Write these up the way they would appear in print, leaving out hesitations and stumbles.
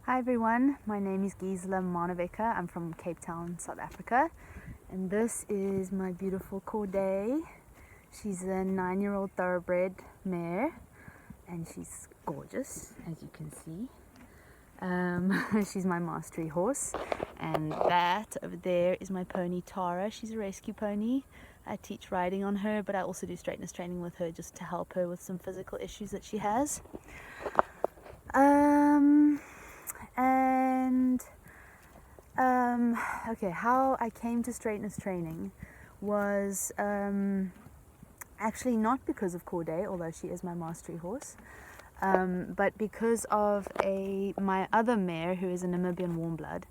Hi everyone, my name is Gisela Manaveka. I'm from Cape Town, South Africa, and this is my beautiful Corday. She's a 9-year-old thoroughbred mare, and she's gorgeous, as you can see. She's my mastery horse, and that over there is my pony Tara. She's a rescue pony. I teach riding on her, but I also do straightness training with her just to help her with some physical issues that she has. Okay, how I came to straightness training was actually not because of Corday, although she is my mastery horse, but because of my other mare who is a Namibian warm blood,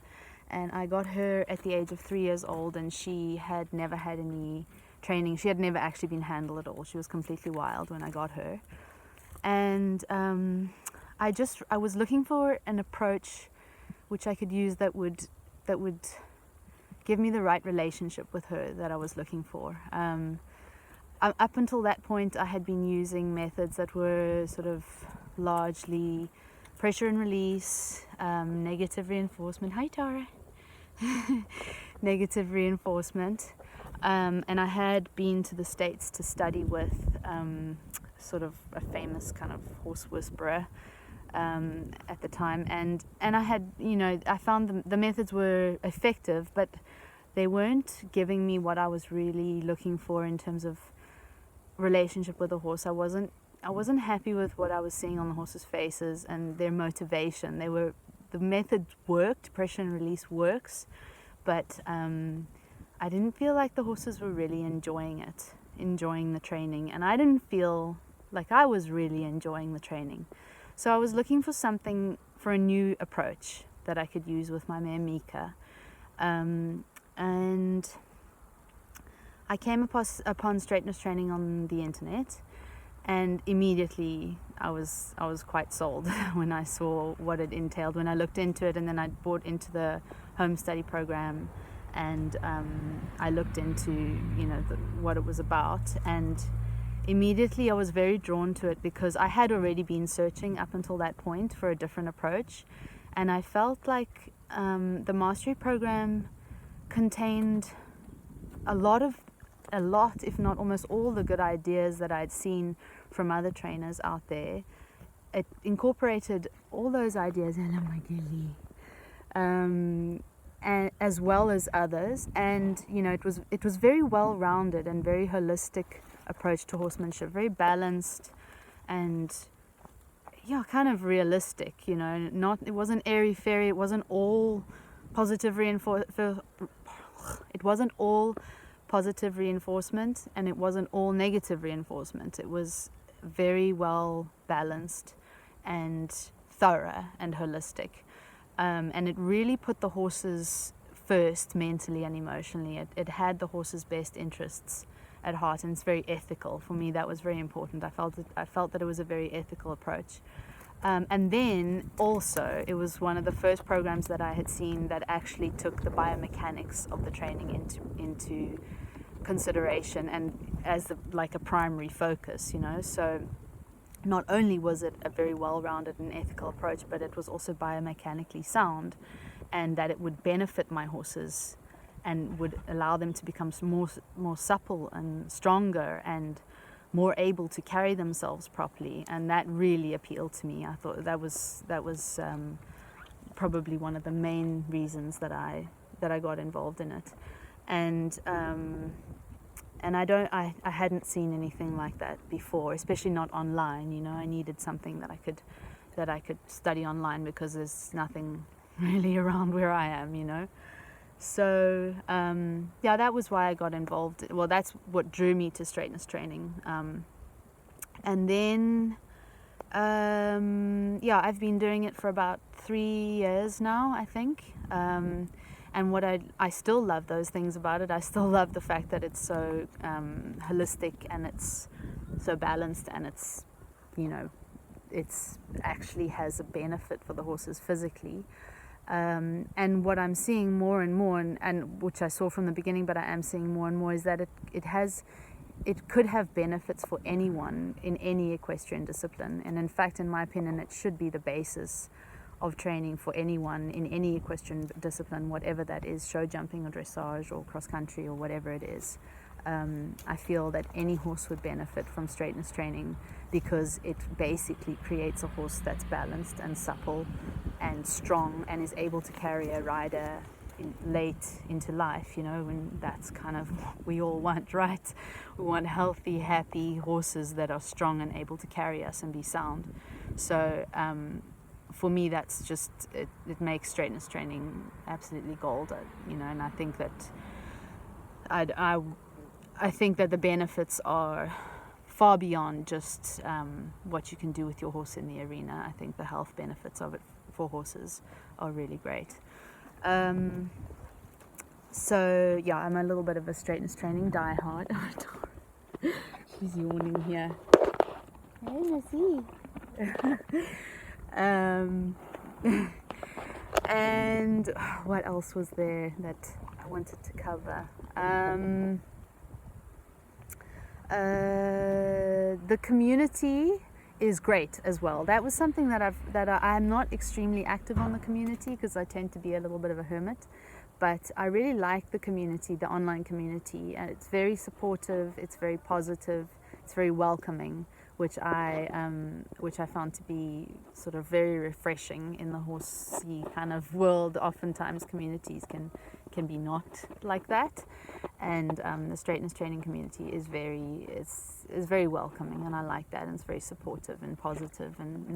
and I got her at the age of 3 years old, and she had never had any training. She had never actually been handled at all. She was completely wild when I got her, and I was looking for an approach which I could use that would give me the right relationship with her that I was looking for. Up until that point, I had been using methods that were sort of largely pressure and release, negative reinforcement. Hi, Tara. Negative reinforcement. And I had been to the States to study with sort of a famous kind of horse whisperer at the time, and I had, I found the methods were effective, but they weren't giving me what I was really looking for in terms of relationship with the horse. I wasn't happy with what I was seeing on the horses' faces and their motivation. The method worked, pressure and release works, but I didn't feel like the horses were really enjoying the training, and I didn't feel like I was really enjoying the training. So I was looking for a new approach that I could use with my mare Mika, and I came upon straightness training on the internet, and immediately I was quite sold when I saw what it entailed. When I looked into it, and then I bought into the home study program, and I looked into what it was about, and immediately I was very drawn to it because I had already been searching up until that point for a different approach, and I felt like the mastery program contained a lot, if not almost all, the good ideas that I'd seen from other trainers out there. It incorporated all those ideas, hello my girlie, and as well as others, and it was very well rounded and very holistic approach to horsemanship, very balanced and kind of realistic. It wasn't airy fairy. It wasn't all positive reinforcement. It wasn't all positive reinforcement, and it wasn't all negative reinforcement. It was very well balanced and thorough and holistic, and it really put the horses first, mentally and emotionally. It had the horse's best interests at heart, and it's very ethical. For me, that was very important. I felt that it was a very ethical approach, and then also it was one of the first programs that I had seen that actually took the biomechanics of the training into consideration, and as a primary focus. So not only was it a very well-rounded and ethical approach, but it was also biomechanically sound, and that it would benefit my horses and would allow them to become more supple and stronger and more able to carry themselves properly. And that really appealed to me. I thought that was probably one of the main reasons that I got involved in it. And I hadn't seen anything like that before, especially not online. I needed something that I could study online, because there's nothing really around where I am. So that was why I got involved. Well, that's what drew me to straightness training. And then I've been doing it for about 3 years now, I think. And what I still love those things about it. I still love the fact that it's so holistic, and it's so balanced, and it's actually has a benefit for the horses physically. And what I'm seeing more and more, and which I saw from the beginning, but I am seeing more and more, is that it could have benefits for anyone in any equestrian discipline. And in fact, in my opinion, it should be the basis of training for anyone in any equestrian discipline, whatever that is, show jumping or dressage or cross country or whatever it is. I feel that any horse would benefit from straightness training, because it basically creates a horse that's balanced and supple and strong and is able to carry a rider late into life, when that's kind of what we all want, right? We want healthy, happy horses that are strong and able to carry us and be sound. So for me, that's just, it makes straightness training absolutely gold, and I think that I think that the benefits are far beyond just what you can do with your horse in the arena. I think the health benefits of it for horses are really great. So yeah, I'm a little bit of a straightness training diehard. She's yawning here. Hey, Missy. And what else was there that I wanted to cover? The community is great as well. That was something that I'm not extremely active on the community, because I tend to be a little bit of a hermit, but I really like the community, the online community, and it's very supportive, it's very positive, it's very welcoming, which I found to be sort of very refreshing in the horsey kind of world. Oftentimes communities can be not like that, and the straightness training community is very welcoming, and I like that, and it's very supportive and positive and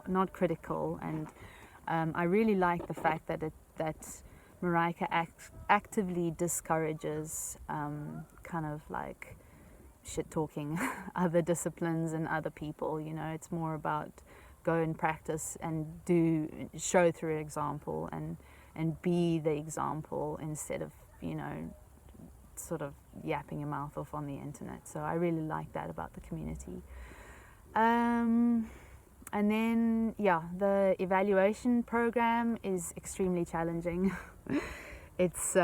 not critical. And I really like the fact that Marika actively discourages kind of like shit talking other disciplines and other people. It's more about go and practice and show through example and be the example, instead of sort of yapping your mouth off on the internet. So I really like that about the community. And then the evaluation program is extremely challenging. It's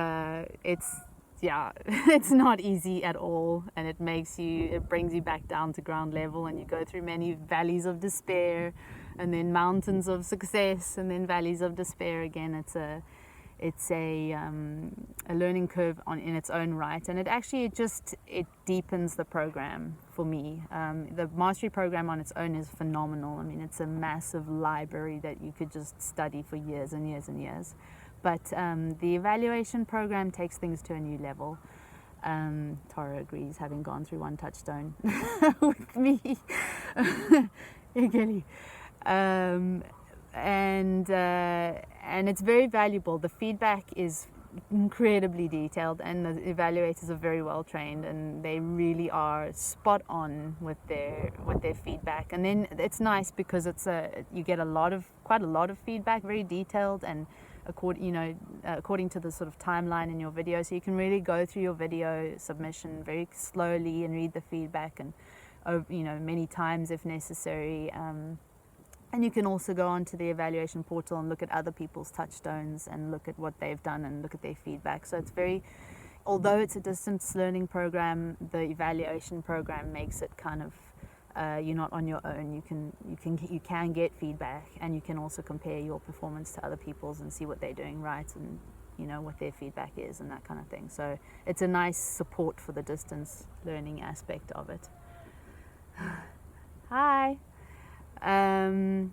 not easy at all, and it brings you back down to ground level, and you go through many valleys of despair, and then mountains of success, and then valleys of despair again. It's a learning curve in its own right, and it deepens the program for me. The mastery program on its own is phenomenal. I mean, it's a massive library that you could just study for years and years and years. But the evaluation program takes things to a new level. Tara agrees, having gone through one touchstone with me. And it's very valuable. The feedback is incredibly detailed, and the evaluators are very well trained, and they really are spot on with their feedback. And then it's nice because you get quite a lot of feedback, very detailed, and according to the sort of timeline in your video, so you can really go through your video submission very slowly and read the feedback, and many times if necessary. And you can also go onto the evaluation portal and look at other people's touchstones and look at what they've done and look at their feedback. So although it's a distance learning program, the evaluation program makes it kind of you're not on your own. You can get feedback, and you can also compare your performance to other people's and see what they're doing right, and what their feedback is and that kind of thing. So it's a nice support for the distance learning aspect of it. Hi. And